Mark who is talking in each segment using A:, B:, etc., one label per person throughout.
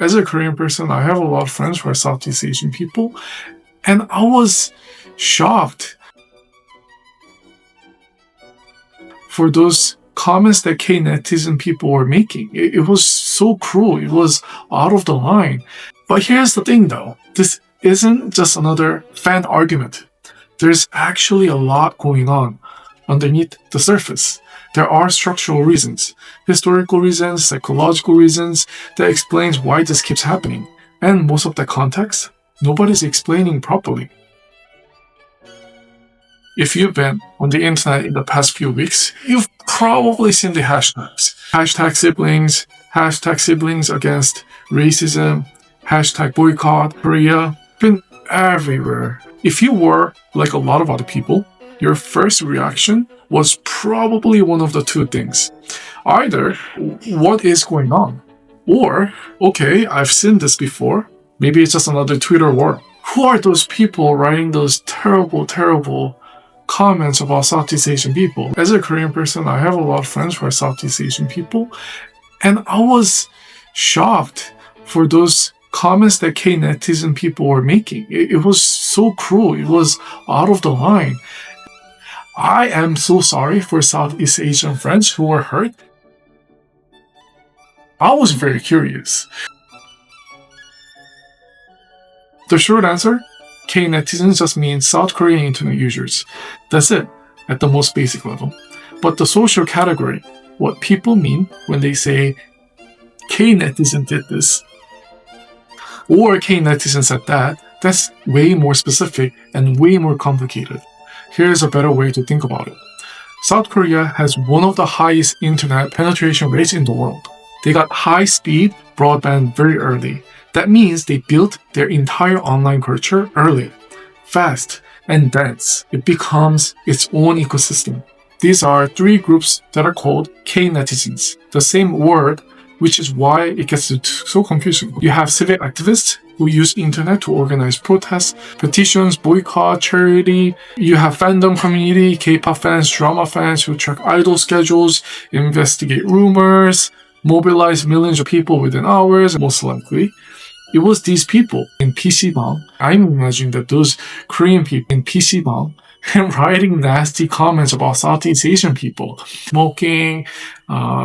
A: As a Korean person, I have a lot of friends who are Southeast Asian people, and I was shocked for those comments that K-Netizen people were making. It was so cruel. It was out of the line. But here's the thing though. This isn't just another fan argument. There's actually a lot going on underneath the surface. There are structural reasons, historical reasons, psychological reasons that explains why this keeps happening. And most of the context, nobody's explaining properly. If you've been on the internet in the past few weeks, you've probably seen the hashtags. Hashtag siblings, hashtag siblings against racism, hashtag boycott Korea. Been everywhere. If you were like a lot of other people, your first reaction was probably one of the two things. Either, what is going on? Or, okay, I've seen this before. Maybe it's just another Twitter war. Who are those people writing those terrible comments about Southeast Asian people? As a Korean person, I have a lot of friends who are Southeast Asian people, and I was shocked for those comments that K-Netizen people were making. It was so cruel. It was out of the line. I am so sorry for Southeast Asian friends who were hurt. I was very curious. The short answer? K-Netizens just means South Korean internet users. That's it, at the most basic level. But the social category, what people mean when they say K-Netizen did this, or K-Netizen said that, that's way more specific and way more complicated. Here's a better way to think about it. South Korea has one of the highest internet penetration rates in the world. They got high-speed broadband very early. That means they built their entire online culture early, fast, and dense. It becomes its own ecosystem. These are three groups that are called K-Netizens, the same word, which is why it gets so confusing. You have civic activists who use internet to organize protests, petitions, boycott, charity. You have fandom community, K-pop fans, drama fans who track idol schedules, investigate rumors, mobilize millions of people within hours, most likely. It was these people in PC방. I'm imagining that those Korean people in PC방 and writing nasty comments about Southeast Asian people, smoking,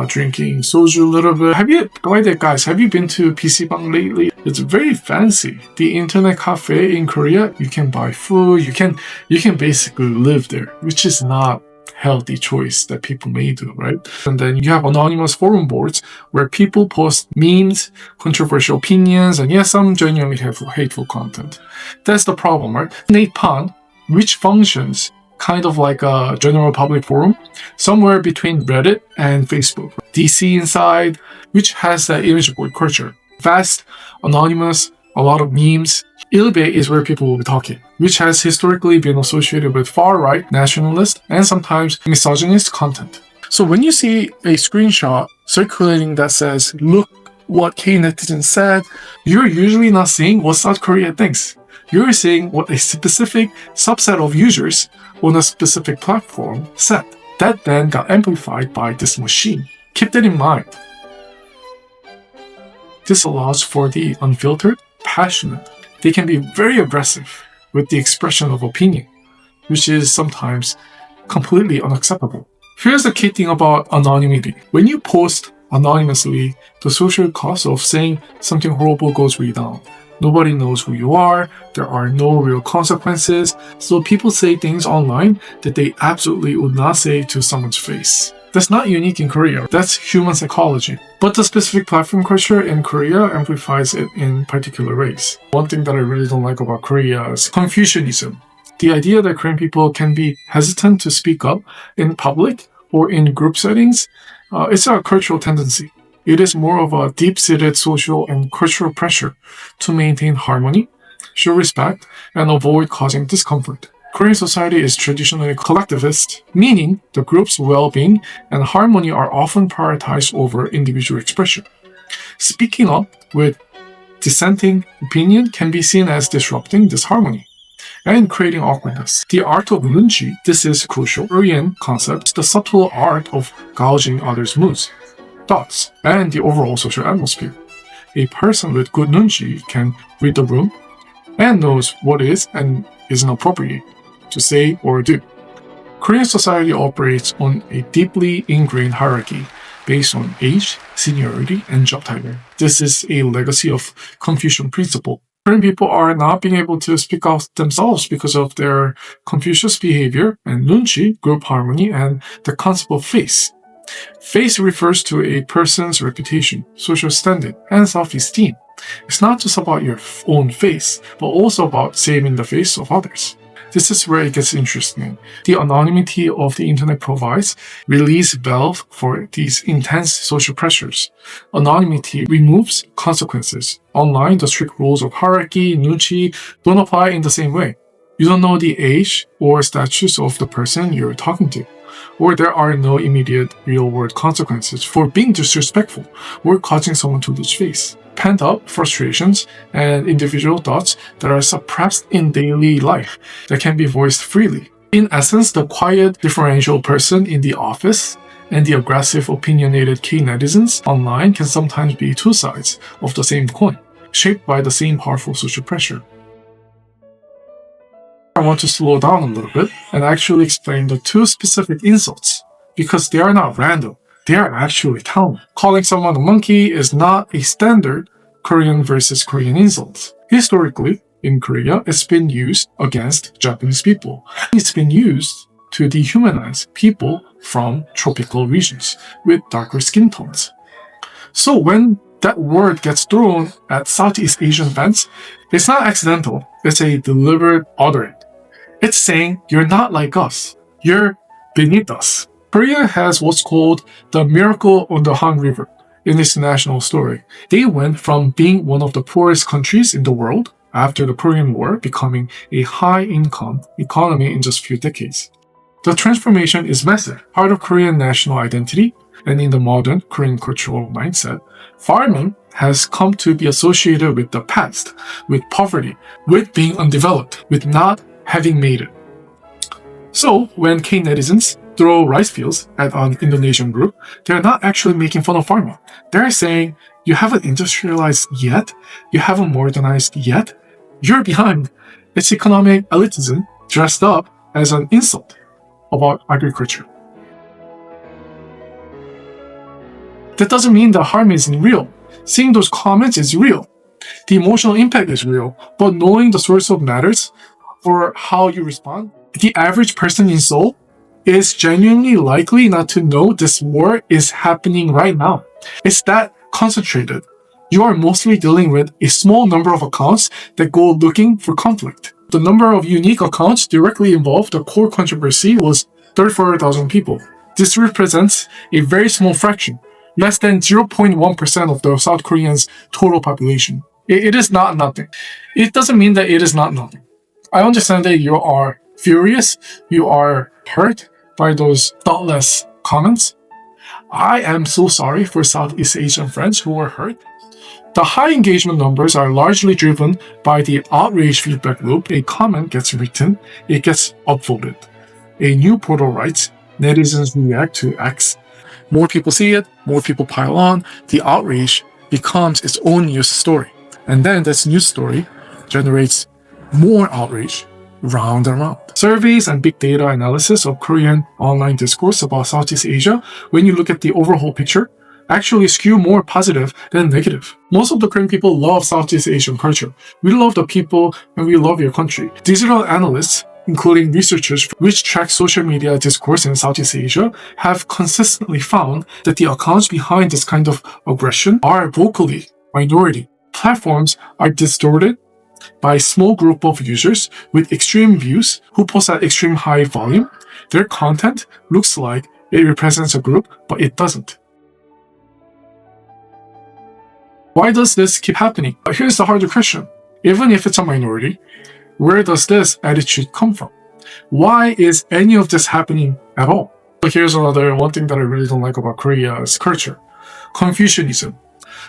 A: drinking soju a little bit. By the way, guys, have you been to PC방 lately? It's very fancy. The internet cafe in Korea, you can buy food, you can basically live there, which is not healthy choice that people may do, right? And then you have anonymous forum boards where people post memes, controversial opinions, and yes, some genuinely hateful content. That's the problem, right? Natepan, which functions kind of like a general public forum, somewhere between Reddit and Facebook. DC inside, which has that image board culture. Fast, anonymous, a lot of memes. Ilbe is where people will be talking, which has historically been associated with far-right, nationalist, and sometimes misogynist content. So when you see a screenshot circulating that says, look what K-Netizen said, you're usually not seeing what South Korea thinks. You're seeing what a specific subset of users on a specific platform said. That then got amplified by this machine. Keep that in mind. This allows for the unfiltered, passionate. They can be very aggressive with the expression of opinion, which is sometimes completely unacceptable. Here's the key thing about anonymity. When you post anonymously, the social cost of saying something horrible goes way down. Nobody knows who you are, there are no real consequences, so people say things online that they absolutely would not say to someone's face. That's not unique in Korea, that's human psychology. But the specific platform culture in Korea amplifies it in particular ways. One thing that I really don't like about Korea is Confucianism. The idea that Korean people can be hesitant to speak up in public or in group settings, it's a cultural tendency. It is more of a deep-seated social and cultural pressure to maintain harmony, show respect, and avoid causing discomfort. Korean society is traditionally collectivist, meaning the group's well-being and harmony are often prioritized over individual expression. Speaking up with dissenting opinion can be seen as disrupting this harmony and creating awkwardness. The art of nunchi, this is crucial Korean concept, the subtle art of gauging others' moods, thoughts, and the overall social atmosphere. a person with good nunchi can read the room and knows what is and isn't appropriate to say or do. Korean society operates on a deeply ingrained hierarchy based on age, seniority, and job title. This is a legacy of Confucian principle. Korean people are not being able to speak out themselves because of their Confucius behavior and nunchi, group harmony, and the concept of face. Face refers to a person's reputation, social standing, and self-esteem. It's not just about your own face, but also about saving the face of others. This is where it gets interesting. The anonymity of the internet provides release valve for these intense social pressures. Anonymity removes consequences. Online, the strict rules of hierarchy, nunchi, don't apply in the same way. You don't know the age or status of the person you're talking to, or there are no immediate real-world consequences for being disrespectful or causing someone to lose face. Pent-up frustrations and individual thoughts that are suppressed in daily life that can be voiced freely. In essence, the quiet, differential person in the office and the aggressive, opinionated K-netizens online can sometimes be two sides of the same coin, shaped by the same powerful social pressure. I want to slow down a little bit and actually explain the two specific insults, because they are not random. They are actually counted. Calling someone a monkey is not a standard Korean versus Korean insult. Historically, in Korea, it's been used against Japanese people. It's been used to dehumanize people from tropical regions with darker skin tones. So when that word gets thrown at Southeast Asian fans, it's not accidental. It's a deliberate othering. It's saying, you're not like us. You're beneath us. Korea has what's called the miracle on the Han River in its national story. They went from being one of the poorest countries in the world after the Korean War, becoming a high-income economy in just a few decades. The transformation is massive, part of Korean national identity, and in the modern Korean cultural mindset, farming has come to be associated with the past, with poverty, with being undeveloped, with not having made it. So when K-netizens throw rice fields at an Indonesian group, they're not actually making fun of farming. They're saying, you haven't industrialized yet, you haven't modernized yet, you're behind. It's economic elitism dressed up as an insult about agriculture. That doesn't mean the harm isn't real. Seeing those comments is real. The emotional impact is real, but knowing the source of matters or how you respond, the average person in Seoul is genuinely likely not to know this war is happening right now. It's that concentrated. You are mostly dealing with a small number of accounts that go looking for conflict. The number of unique accounts directly involved the core controversy was 34,000 people. This represents a very small fraction, less than 0.1% of the South Koreans' total population. It is not nothing. It doesn't mean that it is not nothing. I understand that you are furious, you are hurt by those thoughtless comments. I am so sorry for Southeast Asian friends who were hurt. The high engagement numbers are largely driven by the outrage feedback loop. A comment gets written, it gets upvoted. A new portal writes, netizens react to X. More people see it, more people pile on, the outrage becomes its own news story. And then this news story generates more outrage round and round. Surveys and big data analysis of Korean online discourse about Southeast Asia, when you look at the overall picture, actually skew more positive than negative. Most of the Korean people love Southeast Asian culture. We love the people and we love your country. Digital analysts, including researchers which track social media discourse in Southeast Asia, have consistently found that the accounts behind this kind of aggression are vocally minority. Platforms are distorted by a small group of users with extreme views who post at extreme high volume. Their content looks like it represents a group, but it doesn't. Why does this keep happening? Here's the harder question. Even if it's a minority, where does this attitude come from? Why is any of this happening at all? Here's another one thing that I really don't like about Korea's culture. Confucianism.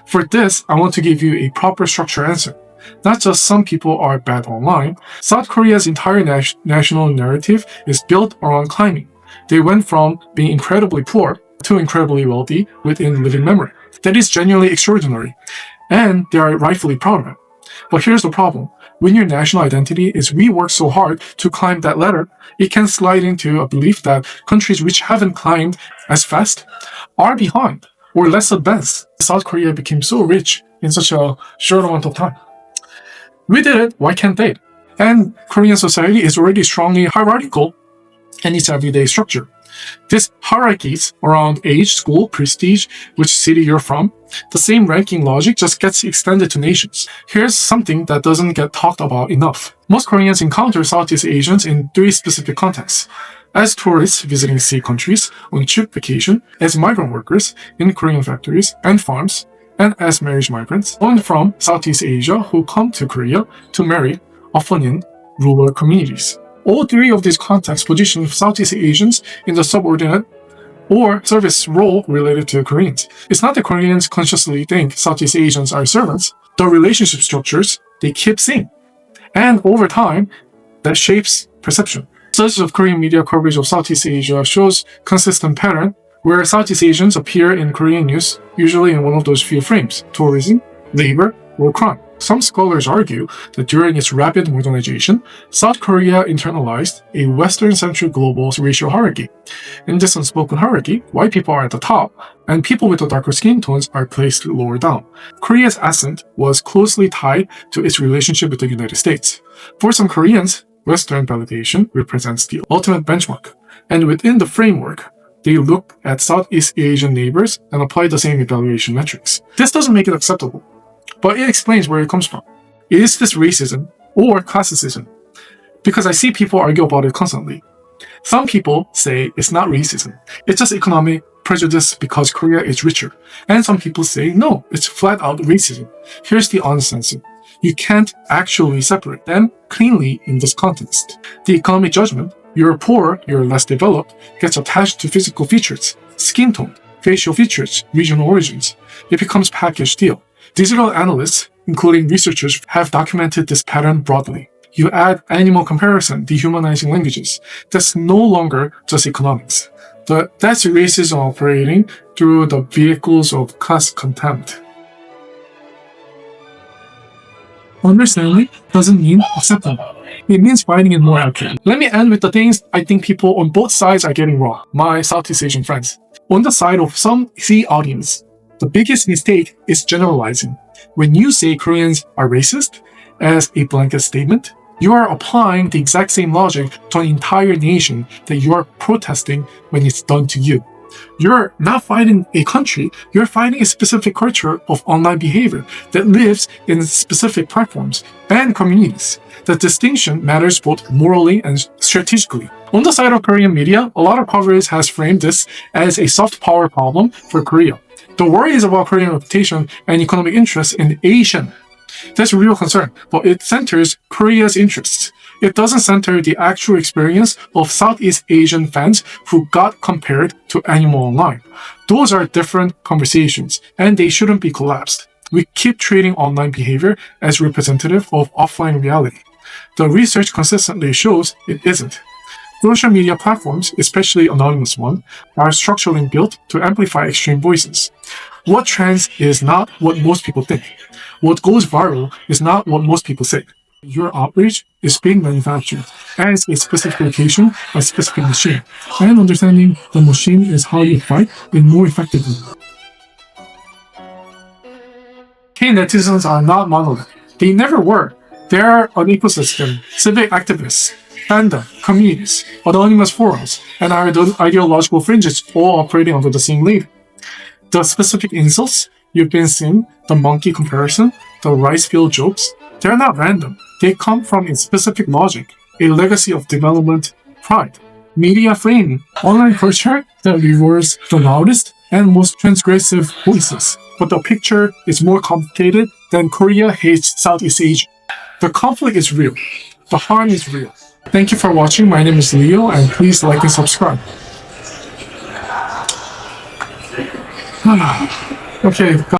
A: For this, I want to give you a proper structured answer. Not just some people are bad online. South Korea's entire national narrative is built around climbing. They went from being incredibly poor to incredibly wealthy within living memory. That is genuinely extraordinary. and they are rightfully proud of it. But here's the problem. When your national identity is we work so hard to climb that ladder, it can slide into a belief that countries which haven't climbed as fast are behind or less advanced. South Korea became so rich in such a short amount of time. We did it, why can't they? And Korean society is already strongly hierarchical in its everyday structure. These hierarchies around age, school, prestige, which city you're from, the same ranking logic just gets extended to nations. Here's something that doesn't get talked about enough. Most Koreans encounter Southeast Asians in 3 specific contexts. As tourists visiting sea countries on cheap vacation, as migrant workers in Korean factories and farms, and as marriage migrants, born from Southeast Asia who come to Korea to marry, often in rural communities. All 3 of these contexts position Southeast Asians in the subordinate or service role related to Koreans. It's not that Koreans consciously think Southeast Asians are servants. The relationship structures they keep seeing. And over time, that shapes perception. Studies of Korean media coverage of Southeast Asia shows consistent pattern where Southeast Asians appear in Korean news, usually in one of those few frames: tourism, labor, or crime. Some scholars argue that during its rapid modernization, South Korea internalized a Western-centric global racial hierarchy. In this unspoken hierarchy, white people are at the top, and people with the darker skin tones are placed lower down. Korea's ascent was closely tied to its relationship with the United States. For some Koreans, Western validation represents the ultimate benchmark, and within the framework, they look at Southeast Asian neighbors and apply the same evaluation metrics. This doesn't make it acceptable, but it explains where it comes from. Is this racism or classism? Because I see people argue about it constantly. Some people say it's not racism, it's just economic prejudice because Korea is richer. And some people say no, it's flat out racism. Here's the honest answer. You can't actually separate them cleanly in this context. The economic judgment, you're poor, you're less developed, gets attached to physical features, skin tone, facial features, regional origins. It becomes package deal. Digital analysts, including researchers, have documented this pattern broadly. You add animal comparison, dehumanizing languages. That's no longer just economics. That's racism operating through the vehicles of class contempt. Understanding doesn't mean accepting. It means finding it more accurate. Let me end with the things I think people on both sides are getting wrong, my Southeast Asian friends. On the side of some Sea audience, the biggest mistake is generalizing. When you say Koreans are racist as a blanket statement, you are applying the exact same logic to an entire nation that you are protesting when it's done to you. You're not fighting a country, you're fighting a specific culture of online behavior that lives in specific platforms and communities. The distinction matters both morally and strategically. On the side of Korean media, a lot of coverage has framed this as a soft power problem for Korea. The worry is about Korean reputation and economic interests in Asian. That's a real concern, but it centers Korea's interests. It doesn't center the actual experience of Southeast Asian fans who got compared to Animal Online. Those are different conversations, and they shouldn't be collapsed. We keep treating online behavior as representative of offline reality. The research consistently shows it isn't. Social media platforms, especially anonymous ones, are structurally built to amplify extreme voices. What trends is not what most people think. What goes viral is not what most people say. Your outrage is being manufactured as a specific location, a specific machine, and understanding the machine is how you fight it more effectively. K-netizens are not monolith. They never were. They are an ecosystem, civic activists, fandom, communities, anonymous forums, and ideological fringes all operating under the same label. The specific insults you've been seeing, the monkey comparison, the rice field jokes, they're not random. They come from a specific logic, a legacy of development pride. Media framing, online culture that rewards the loudest and most transgressive voices. But the picture is more complicated than Korea hates Southeast Asia. The conflict is real. The harm is real. Thank you for watching. My name is Leo, and please like and subscribe. Okay.